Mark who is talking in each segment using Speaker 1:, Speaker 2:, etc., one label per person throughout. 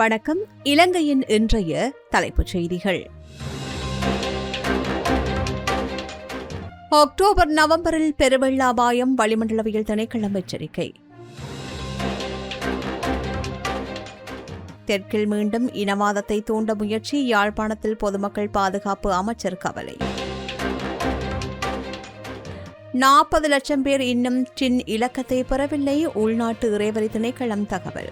Speaker 1: வணக்கம். இலங்கையின் இன்றைய தலைப்புச் செய்திகள். அக்டோபர் நவம்பரில் பெருவெள்ள அபாயம், வளிமண்டலவியல் திணைக்களம் எச்சரிக்கை. தெற்கில் மீண்டும் இனவாதத்தை தூண்ட முயற்சி, யாழ்ப்பாணத்தில் பொதுமக்கள் பாதுகாப்பு அமைச்சர் கவலை. 40 லட்சம் பேர் இன்னும் டின் இலக்கத்தை பெறவில்லை, உள்நாட்டு இறைவரி திணைக்களம் தகவல்.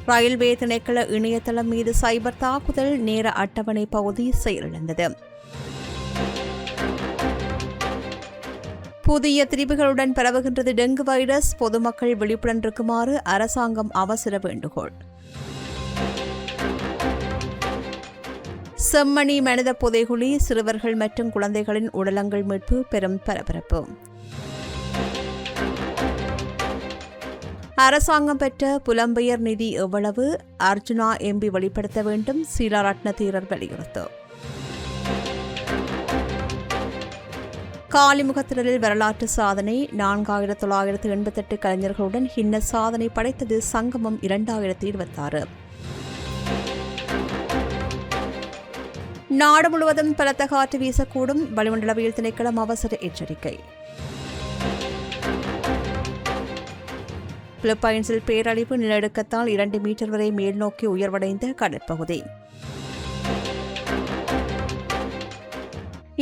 Speaker 1: ரயில்வே திணைக்கள இணையதளம் மீது சைபர் தாக்குதல், நேர அட்டவணை பகுதி செயலிழந்தது. புதிய திரிவுகளுடன் பரவுகின்றது டெங்கு வைரஸ், பொதுமக்கள் விழிப்புடன் இருக்குமாறு அரசாங்கம் அவசர வேண்டுகோள். செம்மணி மனித புதைகுழி, சிறுவர்கள் மற்றும் குழந்தைகளின் உடலங்கள் மீட்பு, பெரும் பரபரப்பு. அரசாங்கம் பெற்ற புலம்பெயர் நிதி எவ்வளவு, அர்ஜுனா எம்பி வெளிப்படுத்த வேண்டும், சீலா ரட்னதீரர் வலியுறுத்து. காலிமுகத்திடலில் வரலாற்று சாதனை, 4988 கலைஞர்களுடன் ஹின்னஸ் சாதனை படைத்தது சங்கமம் 2026. நாடு முழுவதும் பலத்த காற்று வீசக்கூடும், வளிமண்டலவியல் திணைக்களம் அவசர எச்சரிக்கை. பிலிப்பைன்ஸில் பேரழிவு, நிலநடுக்கத்தால் 2 மீட்டர் வரை மேல்நோக்கி உயர்வடைந்த கடற்பகுதி.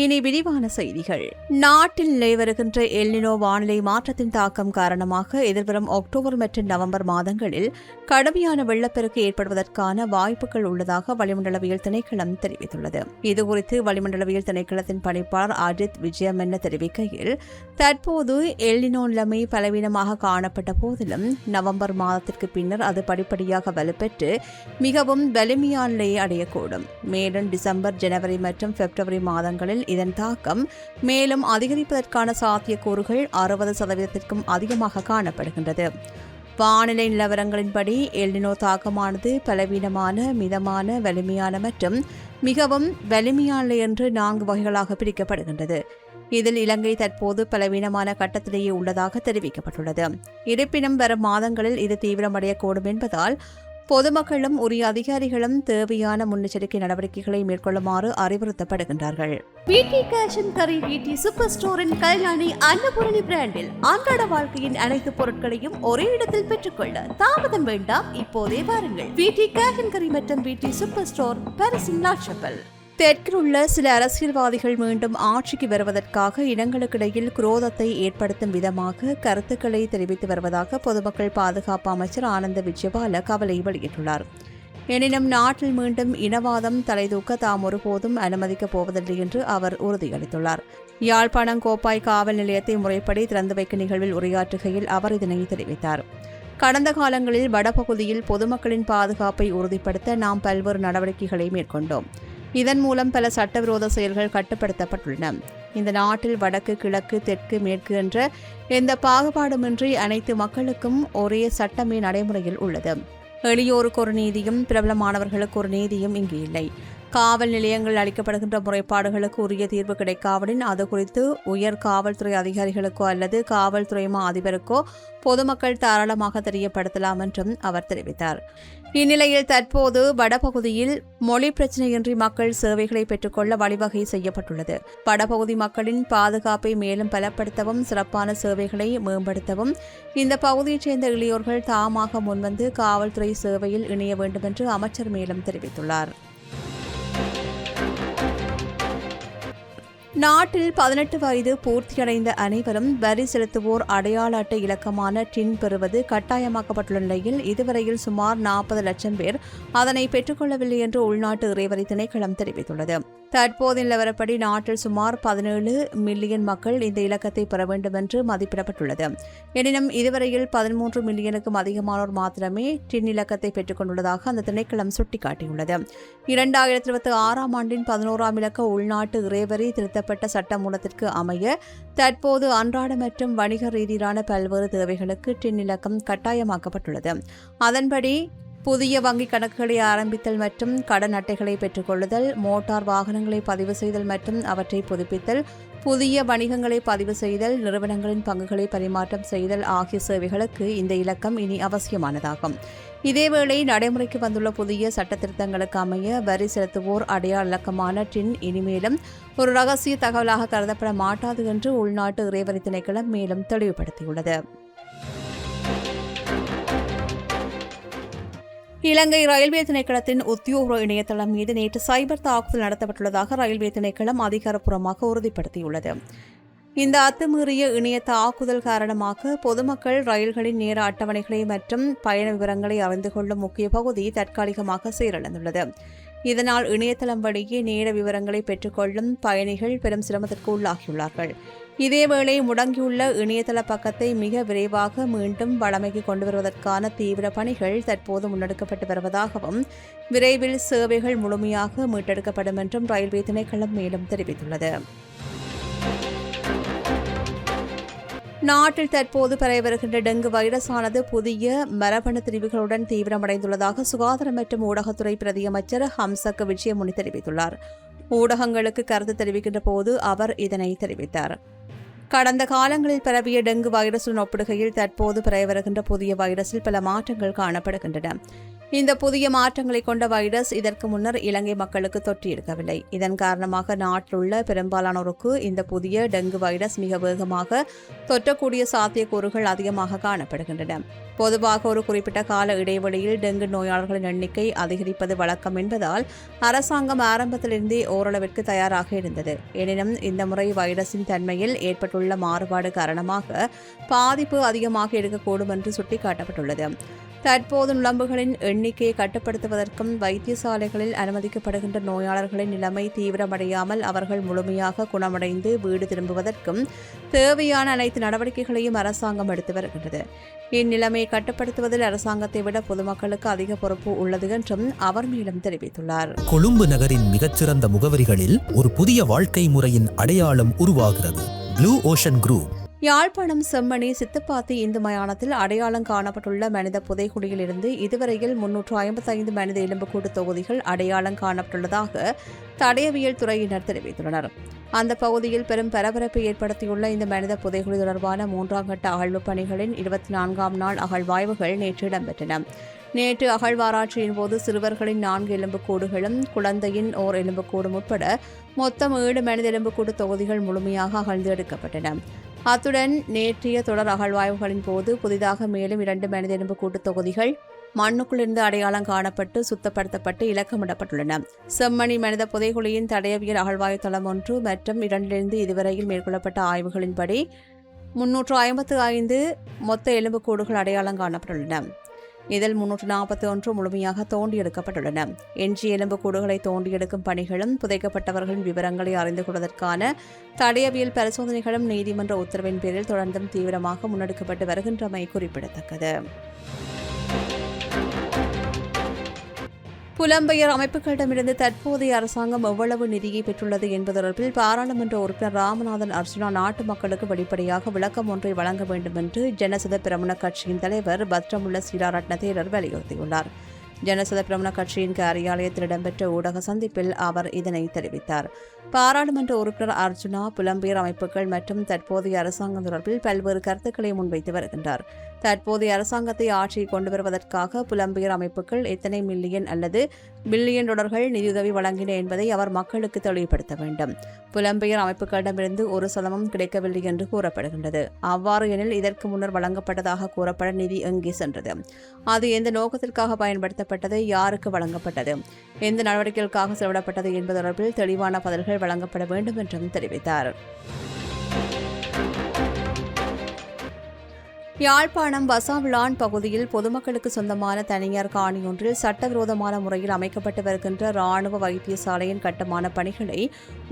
Speaker 1: இனி விரிவான செய்திகள். நாட்டில் நிலை வருகின்ற எல்னினோ வானிலை மாற்றத்தின் தாக்கம் காரணமாக எதிர்வரும் அக்டோபர் மற்றும் நவம்பர் மாதங்களில் கடுமையான வெள்ளப்பெருக்கு ஏற்படுவதற்கான வாய்ப்புகள் உள்ளதாக வளிமண்டலவியல் திணைக்களம் தெரிவித்துள்ளது. இதுகுறித்து வளிமண்டலவியல் திணைக்களத்தின் பணிப்பாளர் அஜித் விஜயமென்ன தெரிவிக்கையில், தற்போது எல்னினோ நிலைமை பலவீனமாக காணப்பட்ட போதிலும் நவம்பர் மாதத்திற்கு பின்னர் அது படிப்படியாக வலுப்பெற்று மிகவும் வலிமையான நிலையை அடையக்கூடும். மேலும் டிசம்பர், ஜனவரி மற்றும் பிப்ரவரி மாதங்களில் இதன் தாக்கம் மேலும் அதிகரிப்பதற்கான சாத்தியக்கூறுகள் 60% அதிகமாக காணப்படுகின்றது. வானிலை நிலவரங்களின்படி எல்னினோ தாக்கமானது பலவீனமான, மிதமான, வலிமையான மற்றும் மிகவும் வலிமையான என்று 4 வகைகளாக பிரிக்கப்படுகின்றது. இதில் இலங்கை தற்போது பலவீனமான கட்டத்திலேயே உள்ளதாக தெரிவிக்கப்பட்டுள்ளது. இருப்பினும் வரும் மாதங்களில் இது தீவிரமடையக்கூடும் என்பதால் பொதுமக்களும் உரிய அதிகாரிகளும் தேவையான முன்னெச்சரிக்கை நடவடிக்கைகளை மேற்கொள்ளுமாறு அறிவுறுத்தப்படுகின்றார்கள். VT cash and carry VT super ஸ்டோரின் கல்யாணி அன்னபூரணி பிராண்டில் அன்றாட வாழ்க்கையின் அனைத்து பொருட்களையும் ஒரே இடத்தில் பெற்றுக்கொள்ள தாமதம் வேண்டாம், இப்போதே வாருங்கள். வீட்டி கேஷ் அண்ட் கரி மற்றும் வீட்டி சூப்பர் ஸ்டோர், பாரிஸின் லாச்சப்பல். தெற்கில் உள்ள சில அரசியல்வாதிகள் மீண்டும் ஆட்சிக்கு வருவதற்காக இனங்களுக்கிடையில் குரோதத்தை ஏற்படுத்தும் விதமாக கருத்துக்களை தெரிவித்து வருவதாக பொதுமக்கள் பாதுகாப்பு அமைச்சர் ஆனந்த விஜயபால கவலை வெளியிட்டுள்ளார். எனினும் நாட்டில் மீண்டும் இனவாதம் தலைதூக்க தாம் ஒருபோதும் அனுமதிக்கப் போவதில்லை என்று அவர் உறுதியளித்துள்ளார். யாழ்ப்பாணம் கோப்பாய் காவல் நிலையத்தை முறைப்படி திறந்து வைக்கும் நிகழ்வில் உரையாற்றுகையில் அவர் இதனை தெரிவித்தார். கடந்த காலங்களில் வடபகுதியில் பொதுமக்களின் பாதுகாப்பை உறுதிப்படுத்த நாம் பல்வேறு நடவடிக்கைகளை மேற்கொண்டோம். இதன் மூலம் பல சட்டவிரோத செயல்கள் கட்டுப்படுத்தப்பட்டுள்ளன. இந்த நாட்டில் வடக்கு, கிழக்கு, தெற்கு, மேற்கு என்ற எந்த பாகுபாடுமின்றி அனைத்து மக்களுக்கும் ஒரே சட்டமே நடைமுறையில் உள்ளது. எளியோருக்கு ஒரு நீதியும் பிரபலமானவர்களுக்கு ஒரு நீதியும் இங்கு இல்லை. காவல் நிலையங்கள் அளிக்கப்படுகின்ற முறைப்பாடுகளுக்கு உரிய தீர்வு கிடைக்காவிடின் அது குறித்து உயர் காவல்துறை அதிகாரிகளுக்கோ அல்லது காவல்துறை அதிபருக்கோ பொதுமக்கள் தாராளமாக தெரியப்படுத்தலாம் என்றும் அவர் தெரிவித்தார். இந்நிலையில் தற்போது வடபகுதியில் மொழி பிரச்சினையின்றி மக்கள் சேவைகளை பெற்றுக்கொள்ள வழிவகை செய்யப்பட்டுள்ளது. வடபகுதி மக்களின் பாதுகாப்பை மேலும் பலப்படுத்தவும் சிறப்பான சேவைகளை மேம்படுத்தவும் இந்த பகுதியைச் சேர்ந்த இளையோர்கள் தாமாக முன்வந்து காவல்துறை சேவையில் இணைய வேண்டும் என்று அமைச்சர் மேலும் தெரிவித்துள்ளார். நாட்டில் 18 வயது பூர்த்தியடைந்த அனைவரும் வரி செலுத்துவோர் அடையாள அட்டை இலக்கமான டின் பெறுவது கட்டாயமாக்கப்பட்டுள்ள நிலையில் இதுவரையில் சுமார் 40 லட்சம் பேர் அதனை பெற்றுக்கொள்ளவில்லை என்று உள்நாட்டு இறைவரி திணைக்களம் தெரிவித்துள்ளது. தற்போது நிலவரப்படி நாட்டில் சுமார் 17 மில்லியன் மக்கள் இந்த இலக்கத்தை பெற வேண்டும் என்று மதிப்பிடப்பட்டுள்ளது. எனினும் இதுவரையில் 13 மில்லியனுக்கும் அதிகமானோர் மாத்திரமே டின் இலக்கத்தை பெற்றுக் கொண்டுள்ளதாக அந்த திணைக்களம் சுட்டிக்காட்டியுள்ளது. 2026 ஆண்டின் 11ஆம் இலக்க உள்நாட்டு இறைவரி திருத்தப்பட்ட சட்டமூலத்திற்கு அமைய தற்போது அன்றாட மற்றும் வணிக ரீதியிலான பல்வேறு தேவைகளுக்கு டின் இலக்கம் கட்டாயமாக்கப்பட்டுள்ளது. அதன்படி புதிய வங்கிக் கணக்குகளை ஆரம்பித்தல் மற்றும் கடன் அட்டைகளை பெற்றுக்கொள்ளுதல், மோட்டார் வாகனங்களை பதிவு செய்தல் மற்றும் அவற்றை புதுப்பித்தல், புதிய வணிகங்களை பதிவு செய்தல், நிறுவனங்களின் பங்குகளை பரிமாற்றம் செய்தல் ஆகிய சேவைகளுக்கு இந்த இலக்கம் இனி அவசியமானதாகும். இதேவேளை நடைமுறைக்கு வந்துள்ள புதிய சட்டத்திருத்தங்களுக்கு அமைய வரி செலுத்துவோர் அடையாள இலக்கமான டின் இனிமேலும் ஒரு ரகசிய தகவலாக கருதப்பட மாட்டாது என்று உள்நாட்டு இறைவரி திணைக்களம் மேலும் தெளிவுபடுத்தியுள்ளது. இலங்கை ரயில்வே திணைக்களத்தின் உத்தியோக இணையதளம் மீது நேற்று சைபர் தாக்குதல் நடத்தப்பட்டுள்ளதாக ரயில்வே திணைக்களம் அதிகாரப்பூர்வமாக உறுதிப்படுத்தியுள்ளது. இந்த அத்துமீறிய இணைய தாக்குதல் காரணமாக பொதுமக்கள் ரயில்களின் நேர அட்டவணைகளை மற்றும் பயண விவரங்களை அறிந்து கொள்ளும் முக்கிய பகுதி தற்காலிகமாக சீரழிந்துள்ளது. இதனால் இணையதளம் வழியே நேர விவரங்களை பெற்றுக்கொள்ளும் பயணிகள் பெரும் சிரமத்திற்கு உள்ளாகியுள்ளார்கள். இதேவேளை முடங்கியுள்ள இணையதள பக்கத்தை மிக விரைவாக மீண்டும் வழமைக்கு கொண்டு வருவதற்கான தீவிர பணிகள் தற்போது முன்னெடுக்கப்பட்டு வருவதாகவும் விரைவில் சேவைகள் முழுமையாக மீட்டெடுக்கப்படும் என்றும் ரயில்வே திணைக்களம் மேலும் தெரிவித்துள்ளது. நாட்டில் தற்போது பரவி வருகின்ற டெங்கு வைரஸானது புதிய மரபணு திரிவுகளுடன் தீவிரமடைந்துள்ளதாக சுகாதார மற்றும் ஊடகத்துறை பிரதியமைச்சர் ஹம்சக் விஜயமுனி தெரிவித்துள்ளார். ஊடகங்களுக்கு கருத்து தெரிவிக்கின்ற போது அவர் இதனை தெரிவித்தார். கடந்த காலங்களில் பரவிய டெங்கு வைரசுடன் ஒப்பிடுகையில் தற்போது பரவி வருகின்ற புதிய வைரஸில் பல மாற்றங்கள் காணப்படுகின்றன. இந்த புதிய மாற்றங்களை கொண்ட வைரஸ் இதற்கு முன்னர் இலங்கை மக்களுக்கு தொற்றியிருக்கவில்லை. இதன் காரணமாக நாட்டில் உள்ள பெரும்பாலானோருக்கு இந்த புதிய டெங்கு வைரஸ் மிக வேகமாக தொற்றக்கூடிய சாத்தியக்கூறுகள் அதிகமாக காணப்படுகின்றன. பொதுவாக ஒரு குறிப்பிட்ட கால இடைவெளியில் டெங்கு நோயாளர்களின் எண்ணிக்கை அதிகரிப்பது வழக்கம் என்பதால் அரசாங்கம் ஆரம்பத்திலிருந்தே ஓரளவிற்கு தயாராக இருந்தது. எனினும் இந்த முறை வைரஸின் தன்மையில் ஏற்பட்டுள்ள மாறுபாடு காரணமாக பாதிப்பு அதிகமாக இருக்கக்கூடும் என்று சுட்டிக்காட்டப்பட்டுள்ளது. தற்போது நுழம்புகளின் எண்ணிக்கையை கட்டுப்படுத்துவதற்கும் வைத்தியசாலைகளில் அனுமதிக்கப்படுகின்ற நோயாளர்களின் நிலைமை தீவிரமடையாமல் அவர்கள் முழுமையாக குணமடைந்து வீடு திரும்புவதற்கும் தேவையான அனைத்து நடவடிக்கைகளையும் அரசாங்கம் எடுத்து வருகின்றது. இந்நிலைமையை கட்டுப்படுத்துவதில் அரசாங்கத்தை விட பொதுமக்களுக்கு அதிக பொறுப்பு உள்ளது என்றும் அவர் மேலும் தெரிவித்துள்ளார்.
Speaker 2: கொழும்பு நகரின் மிகச்சிறந்த முகவரிகளில் ஒரு புதிய வாழ்க்கை முறையின் அடையாளம் உருவாகிறது. Blue ocean group.
Speaker 1: Jaffna Chemmani Sithuppathi Hindu மயானத்தில் அடையாளம் காணப்பட்டுள்ள மனித புதைகுழியில் இருந்து இதுவரையில் 355 மனித எலும்புக்கூடு தொகுதிகள் அடையாளம் காணப்பட்டுள்ளதாக தடயவியல் துறையினர் தெரிவித்துள்ளனர். அந்த பகுதியில் பெரும் பரபரப்பை ஏற்படுத்தியுள்ள இந்த மனித புதைகுழி தொடர்பான 3ஆம் கட்ட அகழ்வு பணிகளின் 24ஆம் நாள் அகழ்வாய்வுகள் நேற்று இடம்பெற்றன. நேற்று அகழ்வாராய்ச்சியின் போது சிறுவர்களின் 4 எலும்புக்கூடுகளும் குழந்தையின் ஓர் எலும்புக்கூடும் உட்பட மொத்தம் 7 மனித எலும்புக்கூடு தொகுதிகள் முழுமையாக அகழ்ந்து எடுக்கப்பட்டன. அத்துடன் நேற்றைய தொடர் அகழ்வாய்வுகளின் போது புதிதாக மேலும் 2 மனித எலும்புக்கூட்டு தொகுதிகள் மண்ணுக்குள்ளிருந்து அடையாளம் காணப்பட்டு சுத்தப்படுத்தப்பட்டு இலக்கமிடப்பட்டுள்ளன. செம்மணி மனித புதைகுழியின் தடயவியல் அகழ்வாய்வு தளம் 1 மற்றும் 2 இதுவரையில் மேற்கொள்ளப்பட்ட ஆய்வுகளின்படி 355 மொத்த எலும்புக்கூடுகள் அடையாளம் காணப்பட்டுள்ளன. இதில் 341 முழுமையாக தோண்டி எடுக்கப்பட்டுள்ளன. எஞ்சிய எலும்புக்கூடுகளை தோண்டி எடுக்கும் பணிகளும் புதைக்கப்பட்டவர்களின் விவரங்களை அறிந்து கொள்வதற்கான தடயவியல் பரிசோதனைகளும் நீதிமன்ற உத்தரவின் பேரில் தொடர்ந்தும் தீவிரமாக முன்னெடுக்கப்பட்டு வருகின்றமை குறிப்பிடத்தக்கது. புலம்பெயர் அமைப்புகளிடமிருந்து தற்போதைய அரசாங்கம் எவ்வளவு நிதியை பெற்றுள்ளது என்பது தொடர்பில் பாராளுமன்ற உறுப்பினர் ராமநாதன் அர்ஜுனா நாட்டு மக்களுக்கு வெளிப்படையாக விளக்கம் ஒன்றை வழங்க வேண்டும் என்று ஜனசத பிரமுன கட்சியின் தலைவர் பத்ரமுல்ல சீராரட்ன தேரர் வலியுறுத்தியுள்ளார். ஜனசத பிரமுன கட்சியின் காரியாலயத்தில் இடம்பெற்ற ஊடக சந்திப்பில் அவர் இதனை தெரிவித்தார். பாராளுமன்ற உறுப்பினர் அர்ஜுனா புலம்பெயர் அமைப்புகள் மற்றும் தற்போதைய அரசாங்கம் தொடர்பில் பல்வேறு கருத்துக்களை முன்வைத்து வருகின்றார். தற்போதைய அரசாங்கத்தை ஆட்சியை கொண்டு வருவதற்காக புலம்பெயர் அமைப்புகள் எத்தனை மில்லியன் அல்லது பில்லியன் டாலர்கள் நிதியுதவி வழங்கின என்பதை அவர் மக்களுக்கு தெளிவுபடுத்த வேண்டும். புலம்பெயர் அமைப்புகளிடமிருந்து ஒரு சதமும் கிடைக்கவில்லை என்று கூறப்படுகின்றது. அவ்வாறு எனில் இதற்கு முன்னர் வழங்கப்பட்டதாக கூறப்பட நிதி எங்கே சென்றது? அது எந்த நோக்கத்திற்காக பயன்படுத்தப்பட்டது? யாருக்கு வழங்கப்பட்டது? எந்த நடவடிக்கைகளுக்காக செலவிடப்பட்டது என்பது தொடர்பில் தெளிவான பதில்கள் வழங்கப்பட வேண்டும் என்றும் தெரிவித்தார். யாழ்ப்பாணம் வசாவிளான் பகுதியில் பொதுமக்களுக்கு சொந்தமான தனியார் காணி ஒன்றில் சட்டவிரோதமான முறையில் அமைக்கப்பட்டு வருகின்ற இராணுவ வைத்தியசாலையின் கட்டுமான பணிகளை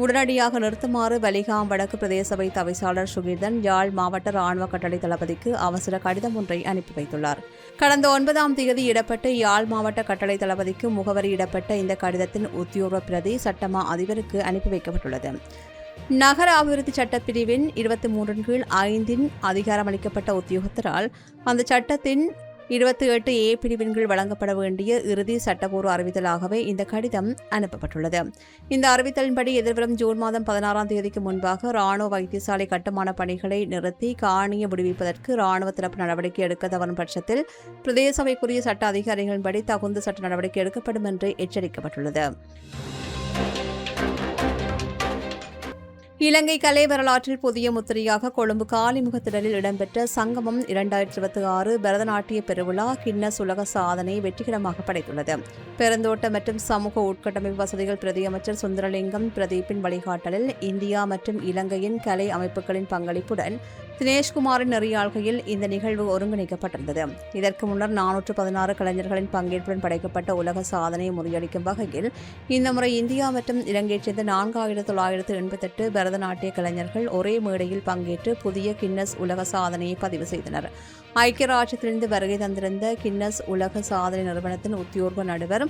Speaker 1: உடனடியாக நிறுத்துமாறு வலிகாம் வடக்கு பிரதேச சபை தவிசாளர் சுகீர்தன் யாழ் மாவட்ட இராணுவ கட்டளை தளபதிக்கு அவசர கடிதம் ஒன்றை அனுப்பி வைத்துள்ளார். கடந்த 9ஆம் தேதி இடப்பட்ட யாழ் மாவட்ட கட்டளை தளபதிக்கு முகவரியிடப்பட்ட இந்த கடிதத்தின் உத்தியோக பிரதி சட்டமா அதிபருக்கு அனுப்பி வைக்கப்பட்டுள்ளது. நகர அபிவிருத்தி சட்டப்பிரிவின் 23 கீழ் 5 அதிகாரமளிக்கப்பட்ட உத்தியோகத்தரால் அந்த சட்டத்தின் 28A பிரிவின் கீழ் வழங்கப்பட வேண்டிய இறுதி சட்டப்பூர்வ அறிவித்தலாகவே இந்த கடிதம் அனுப்பப்பட்டுள்ளது. இந்த அறிவித்தலின்படி எதிர்வரும் ஜூன் மாதம் 16ஆம் தேதிக்கு முன்பாக ராணுவ வைத்தியசாலை கட்டுமான பணிகளை நிறுத்தி காணியை விடுவிப்பதற்கு ராணுவ தரப்பு நடவடிக்கை எடுக்க தவறும் பட்சத்தில் பிரதேச சபைக்குரிய சட்ட அதிகாரிகளின்படி தகுந்த சட்ட நடவடிக்கை எடுக்கப்படும் என்று எச்சரிக்கப்பட்டுள்ளது. இலங்கை கலை வரலாற்றில் புதிய முத்திரையாக கொழும்பு காலிமுகத்திடலில் இடம்பெற்ற சங்கமம் 2026 பரதநாட்டிய பெருவிழா கின்னஸ் உலக சாதனை வெற்றிகரமாக படைத்துள்ளது. பெருந்தோட்ட மற்றும் சமூக உட்கட்டமைப்பு வசதிகள் பிரதி அமைச்சர் சுந்தரலிங்கம் பிரதீப்பின் வழிகாட்டலில் இந்தியா மற்றும் இலங்கையின் கலை அமைப்புகளின் பங்களிப்புடன் தினேஷ்குமாரின் நெறியாள்கையில் இந்த நிகழ்வு ஒருங்கிணைக்கப்பட்டிருந்தது. இதற்கு முன்னர் 416 கலைஞர்களின் பங்கேற்புடன் படைக்கப்பட்ட உலக சாதனையை முறியடிக்கும் வகையில் இந்த முறை இந்தியா மற்றும் இலங்கையைச் சேர்ந்த 4988 பரதநாட்டிய கலைஞர்கள் ஒரே மேடையில் பங்கேற்று புதிய கின்னஸ் உலக சாதனையை பதிவு செய்தனர். ஐக்கிய ராஜ்யத்திலிருந்து வருகை தந்திருந்த கின்னஸ் உலக சாதனை நிறுவனத்தின் உத்தியோக நடுவர்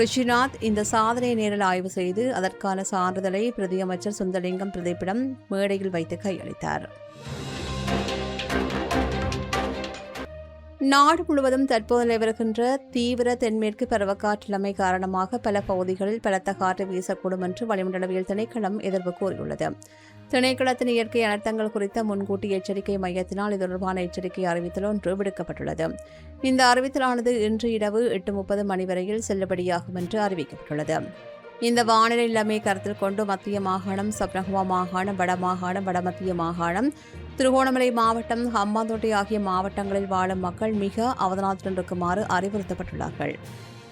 Speaker 1: ரிஷிநாத் இந்த சாதனையை நேரில் ஆய்வு செய்து அதற்கான சான்றிதழை பிரதியமைச்சர் சுந்தரலிங்கம் பிரதீப்பிடம் மேடையில் வைத்து கையளித்தார். நாடு முழுவதும் தற்போது நிலவுகின்ற தீவிர தென்மேற்கு பருவக்காற்றிலமை காரணமாக பல பகுதிகளில் பலத்த காற்று வீசக்கூடும் என்று வளிமண்டலவியல் திணைக்களம் எதிர்ப்பு கூறியுள்ளது. திணைக்களத்தின் இயற்கை அனர்த்தங்கள் குறித்த முன்கூட்டி எச்சரிக்கை மையத்தினால் இது தொடர்பான எச்சரிக்கை அறிவித்தல் ஒன்று விடுக்கப்பட்டுள்ளது. இந்த அறிவித்தலானது இன்று இரவு 8:30 மணி வரையில் செல்லுபடியாகும் என்று அறிவிக்கப்பட்டுள்ளது. இந்த வானிலை நிலைமையை கருத்தில் கொண்டு மத்திய மாகாணம், சப்ரகமுவா மாகாணம், வடமாகாணம், வடமத்திய மாகாணம், திருகோணமலை மாவட்டம், ஹம்பாந்தோட்டை ஆகிய மாவட்டங்களில் வாழும் மக்கள் மிக அவதானத்துடன் இருக்குமாறு அறிவுறுத்தப்பட்டுள்ளார்கள்.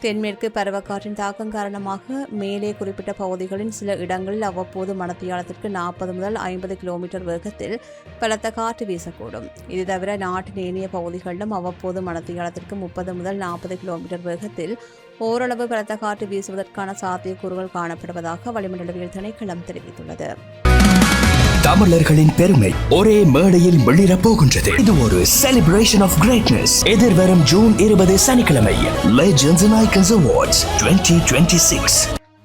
Speaker 1: தென்மேற்கு பருவக்காற்றின் தாக்கம் காரணமாக மேலே குறிப்பிட்ட பகுதிகளின் சில இடங்களில் அவ்வப்போது மணித்தியாலத்திற்கு 40 முதல் 50 கிலோமீட்டர் வேகத்தில் பலத்த காற்று வீசக்கூடும். இது தவிர நாட்டின் ஏனைய பகுதிகளிலும் அவ்வப்போது மணித்தியாலத்திற்கு 30 முதல் 40 கிலோமீட்டர் வேகத்தில் ஓரளவு பலத்த காற்று வீசுவதற்கான சாத்தியக்கூறுகள் காணப்படுவதாக வளிமண்டலவியல் திணைக்களம் தெரிவித்துள்ளது.
Speaker 3: தமிழர்களின் பெருமை ஒரே மேடையில் வெளியிடப் போகின்றது. இது ஒரு செலிப்ரேஷன் ஆஃப் கிரேட்னஸ். எதிர்வரும் ஜூன் 20 சனிக்கிழமை லெஜெண்ட்ஸ் அண்ட் ஐகான்ஸ் அவார்ட்ஸ் 2026.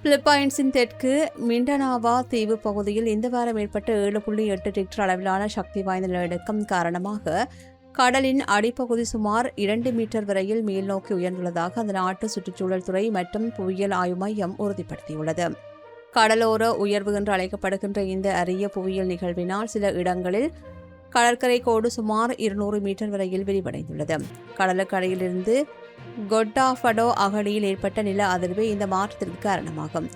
Speaker 1: பிலிப்பைன்ஸின் தெற்கு மிண்டனாவா தீவு பகுதியில் இந்த வாரம் ஏற்பட்ட 7.8 ரிக்டர் அளவிலான சக்தி வாய்ந்த நிலநடுக்கம் காரணமாக கடலின் அடிப்பகுதி சுமார் 2 மீட்டர் வரையில் மேல் நோக்கி உயர்ந்துள்ளதாக அந்த நாட்டு சுற்றுச்சூழல் துறை மற்றும் புவியியல் ஆய்வு மையம் உறுதிப்படுத்தியுள்ளது. கடலோர உயர்வு என்று அழைக்கப்படுகின்ற இந்த அரிய புவியியல் நிகழ்வினால் சில இடங்களில் கடற்கரை கோடு சுமார் 200 மீட்டர் வரையில் விரிவடைந்துள்ளது. கடலுக்கரையிலிருந்து கொட்டாஃபடோ அகழியில் ஏற்பட்ட நில அதிர்வே இந்த மாற்றத்திற்கு காரணமாகும்.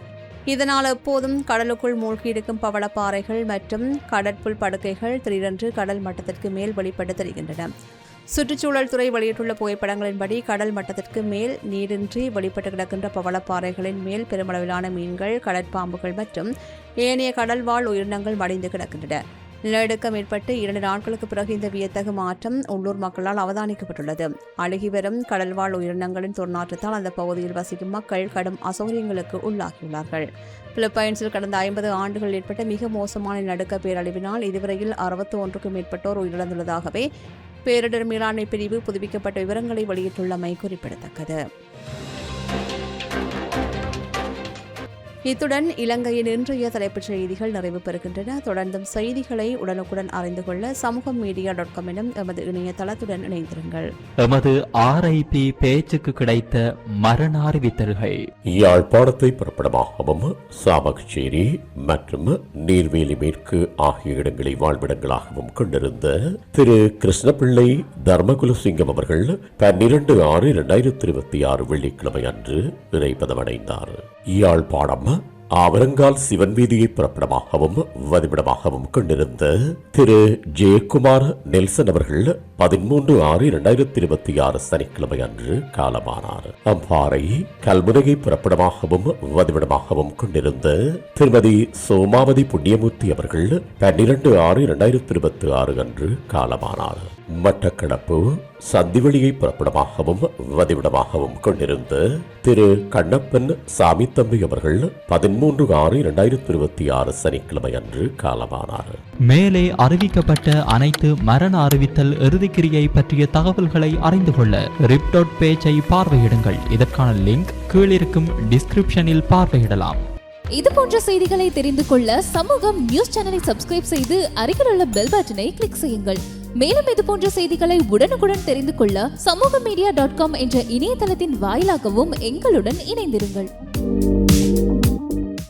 Speaker 1: இதனால் எப்போதும் கடலுக்குள் மூழ்கியிருக்கும் பவளப்பாறைகள் மற்றும் கடற்புல் படுக்கைகள் திடீரென்று கடல் மட்டத்திற்கு மேல் வெளிப்பட்டு தெரிகின்றன. சுற்றுச்சூழல் துறை வெளியிட்டுள்ள புகைப்படங்களின்படி கடல் மட்டத்திற்கு மேல் நீரின்றி வெளிப்பட்டு கிடக்கின்ற பவளப்பாறைகளின் மேல் பெருமளவிலான மீன்கள், கடற்பாம்புகள் மற்றும் ஏனைய கடல்வாழ் உயிரினங்கள் மடிந்து கிடக்கின்றன. நிலநடுக்கம் ஏற்பட்டு 2 நாட்களுக்கு பிறகு இந்த வியத்தகு மாற்றம் உள்ளூர் மக்களால் அவதானிக்கப்பட்டுள்ளது. அழுகி வரும் கடல்வாழ் உயிரினங்களின் துர்நாற்றத்தால் அந்த பகுதியில் வசிக்கும் மக்கள் கடும் அசௌகரியங்களுக்கு உள்ளாகியுள்ளார்கள். பிலிப்பைன்ஸில் கடந்த 50 ஆண்டுகள் ஏற்பட்ட மிக மோசமான நிலநடுக்க பேரழிவினால் இதுவரையில் 61க்கும் மேற்பட்டோர் உயிரிழந்துள்ளதாகவே பேரிடர் மேலாண்மை பிரிவு புதுப்பிக்கப்பட்ட விவரங்களை வெளியிட்டுள்ளமை குறிப்பிடத்தக்கது. இத்துடன் இலங்கையின் இன்றைய தலைப்புச் செய்திகள் நிறைவு பெறுகின்றன. தொடர்ந்தும் செய்திகளை உடனுக்குடன் அறிந்து கொள்ள சமூகம் மீடியா.com எனும் எமது இணையதளத்துடன் இணைந்திருங்கள்.
Speaker 4: எமது RIP பேச்சுக்கு கிடைத்த மரண அறிவித்தல்கள்
Speaker 5: யாழ்ப்பாணத்தை புறப்படமாகவும் சாமகச்சேரி மற்றும் நீர்வேலி மேற்கு ஆகிய இடங்களை வாழ்விடங்களாகவும் கொண்டிருந்த திரு கிருஷ்ணபிள்ளை தர்மகுலசிங்கம் அவர்கள் 12/6/2026 வெள்ளிக்கிழமை அன்று இறைப்பதமடைந்தார். யாழ்ப்பாணம் ஆவரங்கால் சிவன் வீதியை புறப்படமாகவும் வதிவிடமாகவும் கொண்டிருந்த திரு ஜெயக்குமார் நெல்சன் அவர்கள் 13/6/2026 சனிக்கிழமை அன்று காலமானார். அம்பாறை கல்முனையை புறப்படமாகவும் வதிவிடமாகவும் கொண்டிருந்த திருமதி சோமாவதி புண்ணியமூர்த்தி அவர்கள் 12/6/2026 அன்று காலமானார். மட்டக்களப்பு சந்திவெளியை புறப்படமாகவும் வதிவிடமாகவும் கொண்டிருந்த திரு கண்ணப்பன் சாமித்தம்பி அவர்கள் 13/6/2026 சனிக்கிழமை அன்று காலமானார்.
Speaker 4: மேலே அறிவிக்கப்பட்ட அனைத்து மரண அறிவித்தல் இறுதிக்கிரியை பற்றிய தகவல்களை அறிந்து கொள்ள ரிப்.பேஜை பேஜை பார்வையிடுங்கள். இதற்கான லிங்க் கீழிருக்கும் டிஸ்கிரிப்ஷனில் பார்வையிடலாம்.
Speaker 6: இது போன்ற செய்திகளை தெரிந்து கொள்ள சமூகம் நியூஸ் சேனலை சப்ஸ்கிரைப் செய்து அருகில் உள்ள பெல் பட்டனை கிளிக் செய்யுங்கள். மேலும் இது போன்ற செய்திகளை உடனுக்குடன் தெரிந்து கொள்ள சமூகமீடியா.com என்ற இணையதளத்தின் வாயிலாகவும் எங்களுடன் இணைந்திருங்கள்.